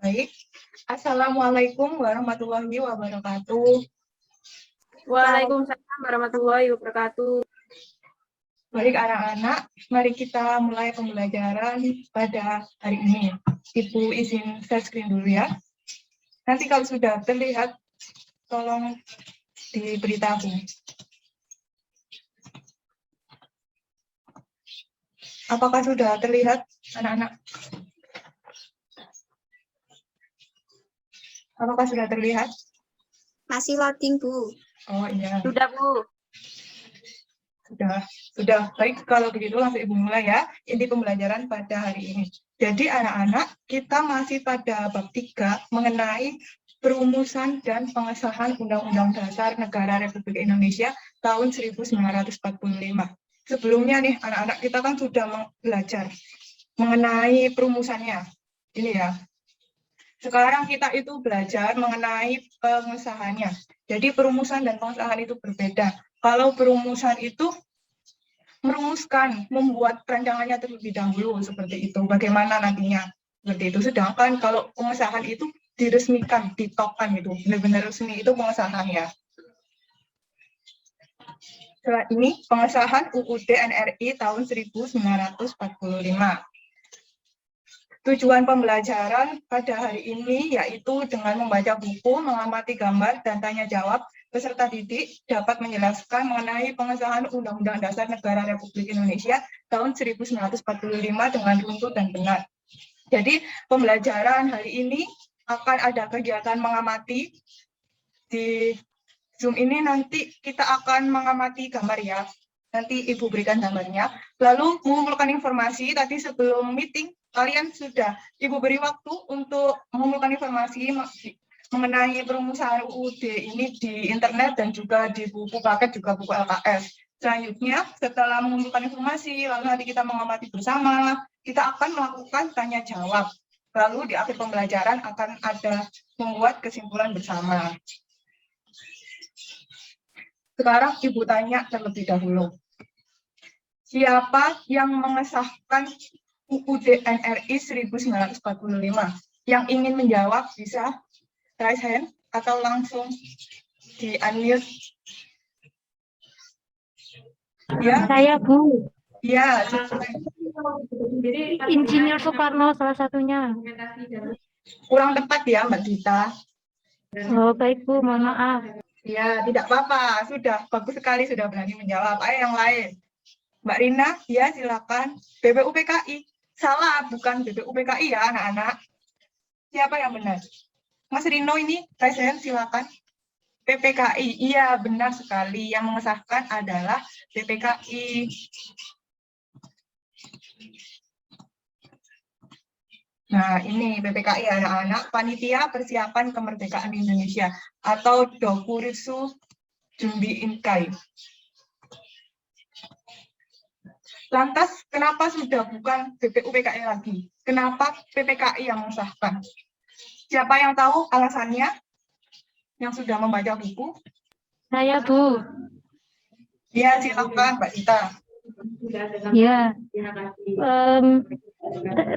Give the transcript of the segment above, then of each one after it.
Baik. Assalamualaikum warahmatullahi wabarakatuh. Waalaikumsalam warahmatullahi wabarakatuh. Baik anak-anak, mari kita mulai pembelajaran pada hari ini. Ibu izin share screen dulu ya. Nanti kalau sudah terlihat, tolong diberitahu. Apakah sudah terlihat, anak-anak? Apakah sudah terlihat? Masih loading, Bu. Oh iya. Sudah, Bu. Sudah. Baik, kalau begitu langsung Ibu mulai ya. Inti pembelajaran pada hari ini. Jadi anak-anak, kita masih pada bab 3 mengenai perumusan dan pengesahan Undang-Undang Dasar Negara Republik Indonesia tahun 1945. Sebelumnya nih, anak-anak kita kan sudah belajar mengenai perumusannya. Ini ya. Sekarang kita itu belajar mengenai pengesahannya. Jadi perumusan dan pengesahan itu berbeda. Kalau perumusan itu merumuskan, membuat rancangannya terlebih dahulu seperti itu. Bagaimana nantinya seperti itu. Sedangkan kalau pengesahan itu diresmikan, ditokkan gitu. Benar-benar resmi itu pengesahannya. Setelah ini pengesahan UUD NRI tahun 1945. Tujuan pembelajaran pada hari ini yaitu dengan membaca buku, mengamati gambar, dan tanya jawab, peserta didik dapat menjelaskan mengenai pengesahan Undang-Undang Dasar Negara Republik Indonesia tahun 1945 dengan runtut dan benar. Jadi pembelajaran hari ini akan ada kegiatan mengamati. Di Zoom ini nanti kita akan mengamati gambar ya. Nanti Ibu berikan gambarnya. Lalu mengumpulkan informasi tadi sebelum meeting. Kalian sudah Ibu beri waktu untuk mengumpulkan informasi mengenai perumusan UUD ini di internet dan juga di buku paket juga buku LKS. Selanjutnya, setelah mengumpulkan informasi, lalu nanti kita mengamati bersama, kita akan melakukan tanya jawab. Lalu di akhir pembelajaran akan ada membuat kesimpulan bersama. Sekarang Ibu tanya terlebih dahulu. Siapa yang mengesahkan UUD NRI 1945? Yang ingin menjawab bisa raise hand atau langsung di-unmute. Ya. Saya, Bu. Ya. Insinyur Soekarno salah satunya. Kurang tepat ya, Mbak Dita. Oh, baik, Bu. Mohon maaf. Ya, tidak apa-apa. Sudah bagus sekali, sudah berani menjawab. Ayo yang lain. Mbak Rina, ya silakan. BPUPKI. Salah, bukan BPUPKI ya anak-anak. Siapa yang benar? Mas Rino ini, presiden silakan. PPKI, iya benar sekali. Yang mengesahkan adalah PPKI. Nah, ini PPKI anak-anak, Panitia Persiapan Kemerdekaan Indonesia atau Dokuritsu Jumbi Inkai. Lantas, kenapa sudah bukan BPUPKI lagi? Kenapa PPKI yang mengesahkan? Siapa yang tahu alasannya? Yang sudah membaca buku? Saya, Bu. Ya, silakan, Mbak Dita. Ya.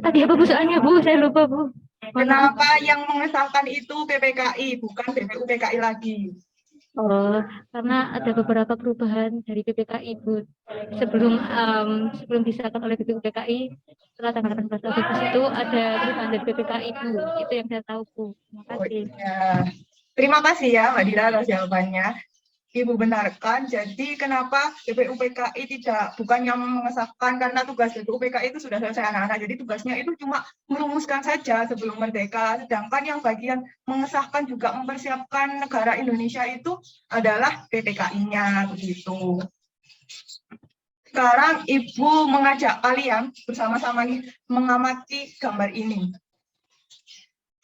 Tadi apa, Bu, soalnya, Bu? Saya lupa, Bu. Kenapa yang mengesahkan itu PPKI, bukan BPUPKI lagi? Oh, karena ada beberapa perubahan dari PPKI, Bu. Sebelum disahkan oleh BPUPKI, setelah tanggal 18 Agustus itu ada perubahan dari PPKI, Bu. Itu yang saya tahu, Bu. Terima kasih. Oh, iya. Terima kasih ya, Mbak Dita, atas jawabannya. Ibu benarkan, jadi kenapa BPUPKI bukan yang mengesahkan, karena tugas BPUPKI itu sudah selesai anak-anak, jadi tugasnya itu cuma merumuskan saja sebelum merdeka, sedangkan yang bagian mengesahkan juga mempersiapkan negara Indonesia itu adalah PPKI-nya, begitu. Sekarang Ibu mengajak kalian bersama-sama mengamati gambar ini.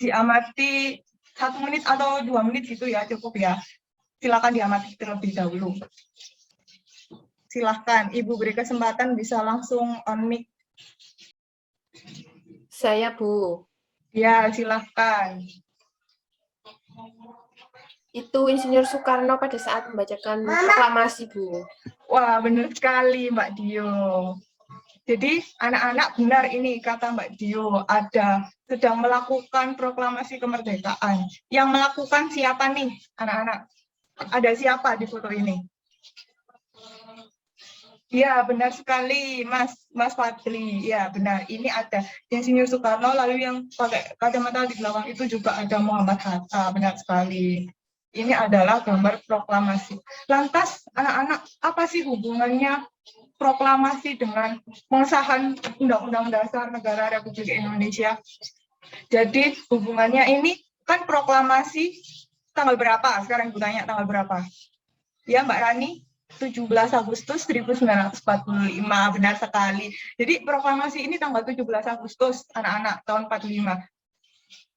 Diamati 1 menit atau 2 menit gitu ya, cukup ya. Silakan diamati terlebih dahulu. Silakan, Ibu beri kesempatan bisa langsung on mic. Saya, Bu. Ya, silakan. Itu Insinyur Soekarno pada saat membacakan proklamasi, Bu. Wah, benar sekali Mbak Dio. Jadi anak-anak benar ini kata Mbak Dio, ada sedang melakukan proklamasi kemerdekaan. Yang melakukan siapa nih anak-anak? Ada siapa di foto ini? Ya, benar sekali, Mas Fadli. Ya, benar. Ini ada Insinyur Soekarno, lalu yang pakai kacamata di belakang itu juga ada Muhammad Hatta. Benar sekali. Ini adalah gambar proklamasi. Lantas, anak-anak, apa sih hubungannya proklamasi dengan pengesahan Undang-Undang Dasar Negara Republik Indonesia? Jadi, hubungannya ini kan proklamasi tanggal berapa? Sekarang ibu tanya tanggal berapa? Ya, Mbak Rani? 17 Agustus 1945, benar sekali. Jadi proklamasi ini tanggal 17 Agustus, anak-anak, tahun 45.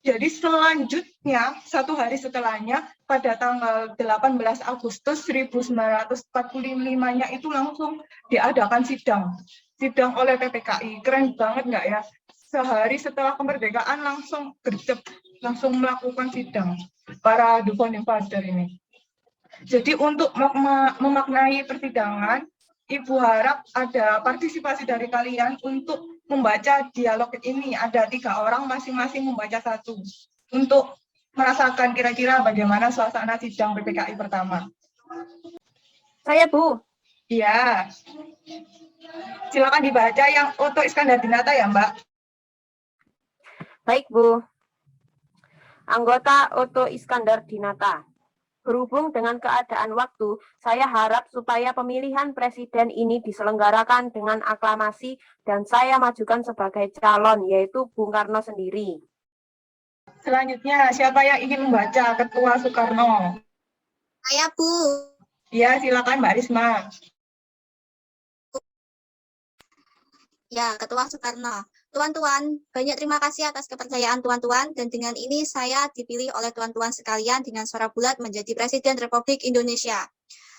Jadi selanjutnya, satu hari setelahnya, pada tanggal 18 Agustus 1945-nya itu langsung diadakan sidang oleh PPKI. Keren banget nggak ya? Sehari setelah kemerdekaan langsung gercep, langsung melakukan sidang para The Founding Father ini. Jadi untuk memaknai persidangan, Ibu harap ada partisipasi dari kalian untuk membaca dialog ini. Ada 3 orang, masing-masing membaca 1. Untuk merasakan kira-kira bagaimana suasana sidang PPKI pertama. Saya, Bu. Iya. Silakan dibaca yang Oto Iskandar Dinata ya, Mbak. Baik, Bu. Anggota Oto Iskandar Dinata. Berhubung dengan keadaan waktu, saya harap supaya pemilihan presiden ini diselenggarakan dengan aklamasi dan saya majukan sebagai calon, yaitu Bung Karno sendiri. Selanjutnya, siapa yang ingin membaca Ketua Soekarno? Saya, Bu. Ya, silakan Mbak Risma. Ya, Ketua Soekarno. Tuan-tuan, banyak terima kasih atas kepercayaan tuan-tuan dan dengan ini saya dipilih oleh tuan-tuan sekalian dengan suara bulat menjadi Presiden Republik Indonesia.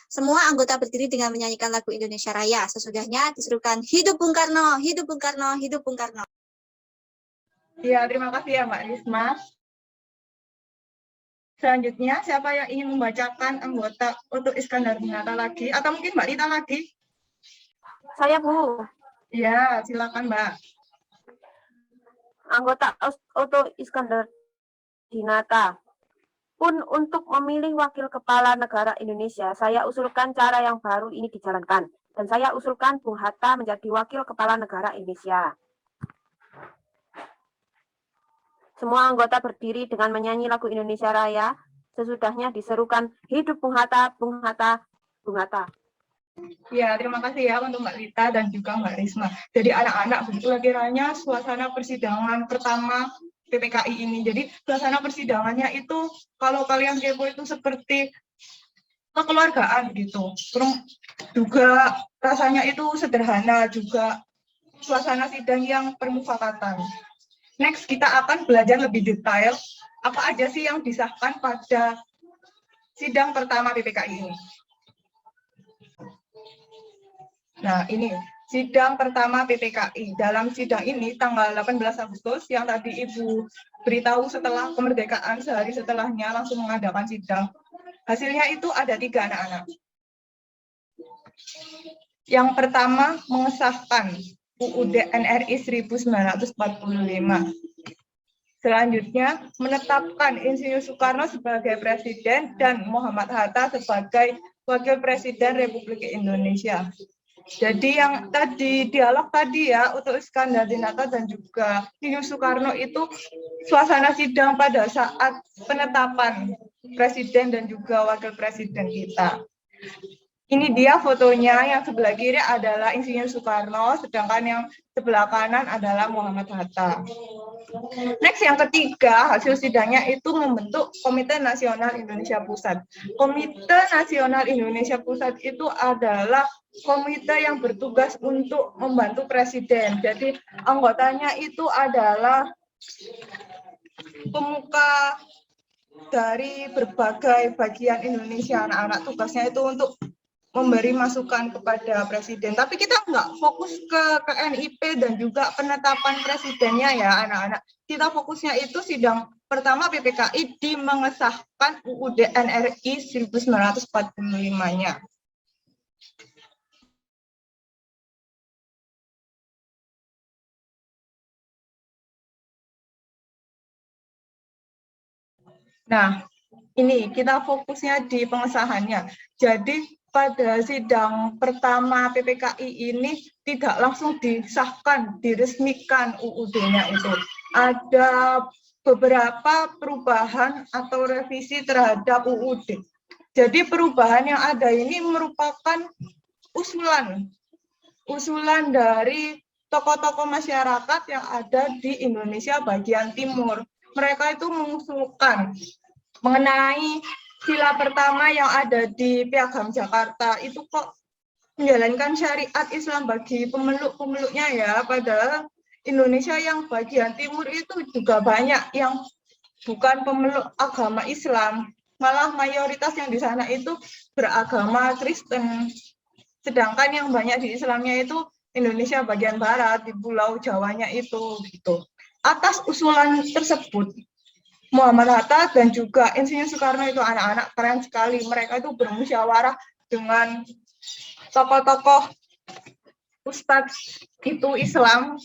Semua anggota berdiri dengan menyanyikan lagu Indonesia Raya. Sesudahnya diserukan Hidup Bung Karno, Hidup Bung Karno, Hidup Bung Karno. Ya, terima kasih ya Mbak Risma. Selanjutnya, siapa yang ingin membacakan anggota untuk Iskandar Dinata lagi? Atau mungkin Mbak Rita lagi? Saya, Bu. Ya, silakan Mbak. Anggota Oto Iskandar Dinata. Pun untuk memilih wakil kepala negara Indonesia, saya usulkan cara yang baru ini dijalankan. Dan saya usulkan Bung Hatta menjadi wakil kepala negara Indonesia. Semua anggota berdiri dengan menyanyi lagu Indonesia Raya. Sesudahnya diserukan Hidup Bung Hatta, Bung Hatta, Bung Hatta. Ya, terima kasih ya untuk Mbak Rita dan juga Mbak Risma. Jadi anak-anak, begitulah kiranya suasana persidangan pertama PPKI ini. Jadi suasana persidangannya itu, kalau kalian kepo itu seperti kekeluargaan gitu. Terus juga rasanya itu sederhana, juga suasana sidang yang permufakatan. Next, kita akan belajar lebih detail apa aja sih yang disahkan pada sidang pertama PPKI ini. Nah, ini sidang pertama PPKI. Dalam sidang ini, tanggal 18 Agustus, yang tadi Ibu beritahu setelah kemerdekaan, sehari setelahnya langsung mengadakan sidang. Hasilnya itu ada 3 anak-anak. Yang pertama, mengesahkan UUD NRI 1945. Selanjutnya, menetapkan Insinyur Soekarno sebagai Presiden dan Muhammad Hatta sebagai Wakil Presiden Republik Indonesia. Jadi yang tadi, dialog tadi ya, untuk Iskandar Dinata dan juga Insinyur Soekarno itu suasana sidang pada saat penetapan Presiden dan juga Wakil Presiden kita. Ini dia fotonya, yang sebelah kiri adalah Insinyur Soekarno, sedangkan yang sebelah kanan adalah Muhammad Hatta. Next, yang ketiga, hasil sidangnya itu membentuk Komite Nasional Indonesia Pusat. Komite Nasional Indonesia Pusat itu adalah komite yang bertugas untuk membantu Presiden. Jadi anggotanya itu adalah pemuka dari berbagai bagian Indonesia. Anak-anak tugasnya itu untuk memberi masukan kepada Presiden. Tapi kita nggak fokus ke NIP dan juga penetapan Presidennya ya anak-anak. Kita fokusnya itu sidang pertama PPKI di mengesahkan UUD NRI 1945-nya. Nah, ini kita fokusnya di pengesahannya. Jadi pada sidang pertama PPKI ini tidak langsung disahkan, diresmikan UUD-nya itu. Ada beberapa perubahan atau revisi terhadap UUD. Jadi perubahan yang ada ini merupakan usulan dari tokoh-tokoh masyarakat yang ada di Indonesia bagian timur. Mereka itu mengusulkan mengenai sila pertama yang ada di Piagam Jakarta itu kok menjalankan syariat Islam bagi pemeluk-pemeluknya ya, padahal Indonesia yang bagian timur itu juga banyak yang bukan pemeluk agama Islam, malah mayoritas yang di sana itu beragama Kristen, sedangkan yang banyak di Islamnya itu Indonesia bagian barat, di Pulau Jawanya itu gitu. Atas usulan tersebut, Muhammad Hatta dan juga Insinyur Soekarno itu anak-anak keren sekali. Mereka itu bermusyawarah dengan tokoh-tokoh Ustadz itu Islam.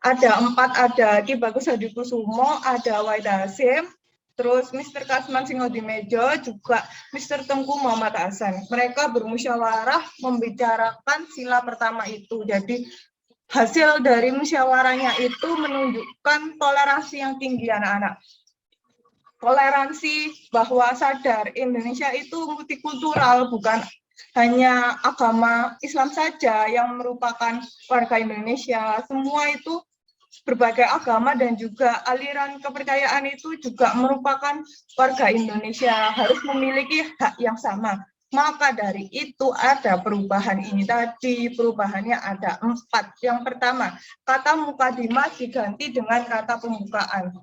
Ada 4, ada Ki Bagus Hadikusumo, ada Wahid Hasyim, terus Mr. Kasman Singodimedjo, juga Mr. Tengku Muhammad Hasan. Mereka bermusyawarah membicarakan sila pertama itu. Jadi hasil dari musyawarahnya itu menunjukkan toleransi yang tinggi anak-anak. Toleransi bahwa sadar Indonesia itu multikultural, bukan hanya agama Islam saja yang merupakan warga Indonesia. Semua itu berbagai agama dan juga aliran kepercayaan itu juga merupakan warga Indonesia, harus memiliki hak yang sama. Maka dari itu ada perubahan ini tadi, perubahannya ada 4. Yang pertama, kata mukadimah diganti dengan kata pembukaan.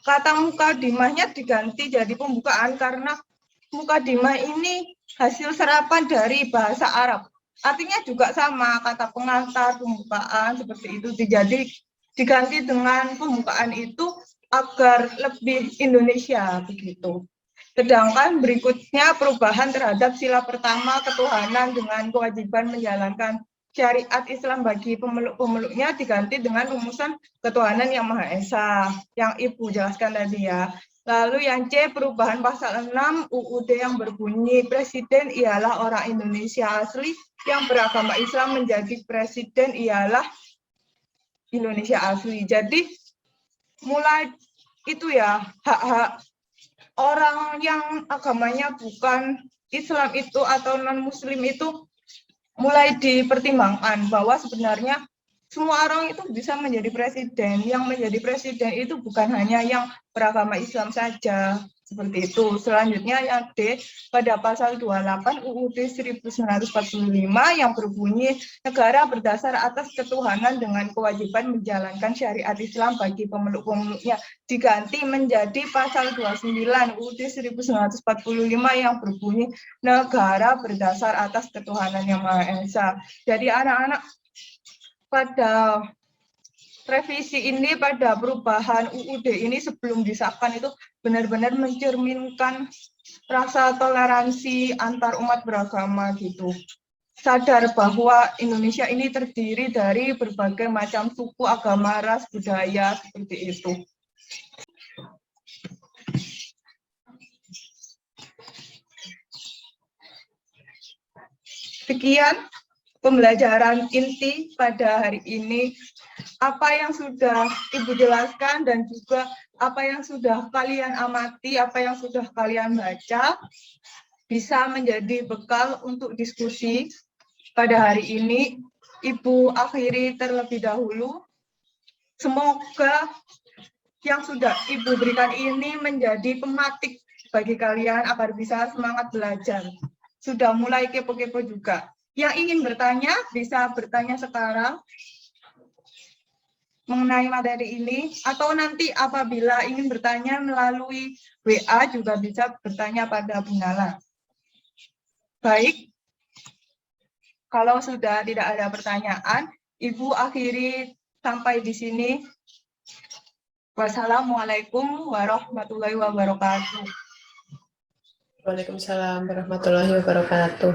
Kata mukadimahnya diganti jadi pembukaan karena mukadimah ini hasil serapan dari bahasa Arab. Artinya juga sama, kata pengantar, pembukaan, seperti itu. Jadi diganti dengan pembukaan itu agar lebih Indonesia, begitu. Sedangkan berikutnya perubahan terhadap sila pertama ketuhanan dengan kewajiban menjalankan syariat Islam bagi pemeluk-pemeluknya diganti dengan rumusan ketuhanan yang Maha Esa, yang Ibu jelaskan tadi ya. Lalu yang C, perubahan pasal 6 UUD yang berbunyi presiden ialah orang Indonesia asli yang beragama Islam menjadi presiden ialah Indonesia asli. Jadi mulai itu ya, hak-hak orang yang agamanya bukan Islam itu atau non-Muslim itu mulai dipertimbangkan bahwa sebenarnya semua orang itu bisa menjadi presiden. Yang menjadi presiden itu bukan hanya yang beragama Islam saja, seperti itu. Selanjutnya yang D, pada pasal 28 UUD 1945 yang berbunyi negara berdasar atas ketuhanan dengan kewajiban menjalankan syariat Islam bagi pemeluk-pemeluknya diganti menjadi pasal 29 UUD 1945 yang berbunyi negara berdasar atas ketuhanan yang Maha Esa. Jadi anak-anak pada revisi ini, pada perubahan UUD ini sebelum disahkan itu benar-benar mencerminkan rasa toleransi antar umat beragama gitu. Sadar bahwa Indonesia ini terdiri dari berbagai macam suku, agama, ras, budaya, seperti itu. Sekian pembelajaran inti pada hari ini. Apa yang sudah Ibu jelaskan dan juga apa yang sudah kalian amati, apa yang sudah kalian baca, bisa menjadi bekal untuk diskusi pada hari ini. Ibu akhiri terlebih dahulu. Semoga yang sudah Ibu berikan ini menjadi pematik bagi kalian agar bisa semangat belajar. Sudah mulai kepo-kepo juga. Yang ingin bertanya, bisa bertanya sekarang mengenai materi ini, atau nanti apabila ingin bertanya melalui WA juga bisa bertanya pada Bu Nala. Baik, kalau sudah tidak ada pertanyaan, Ibu akhiri sampai di sini. Wassalamualaikum warahmatullahi wabarakatuh. Waalaikumsalam warahmatullahi wabarakatuh.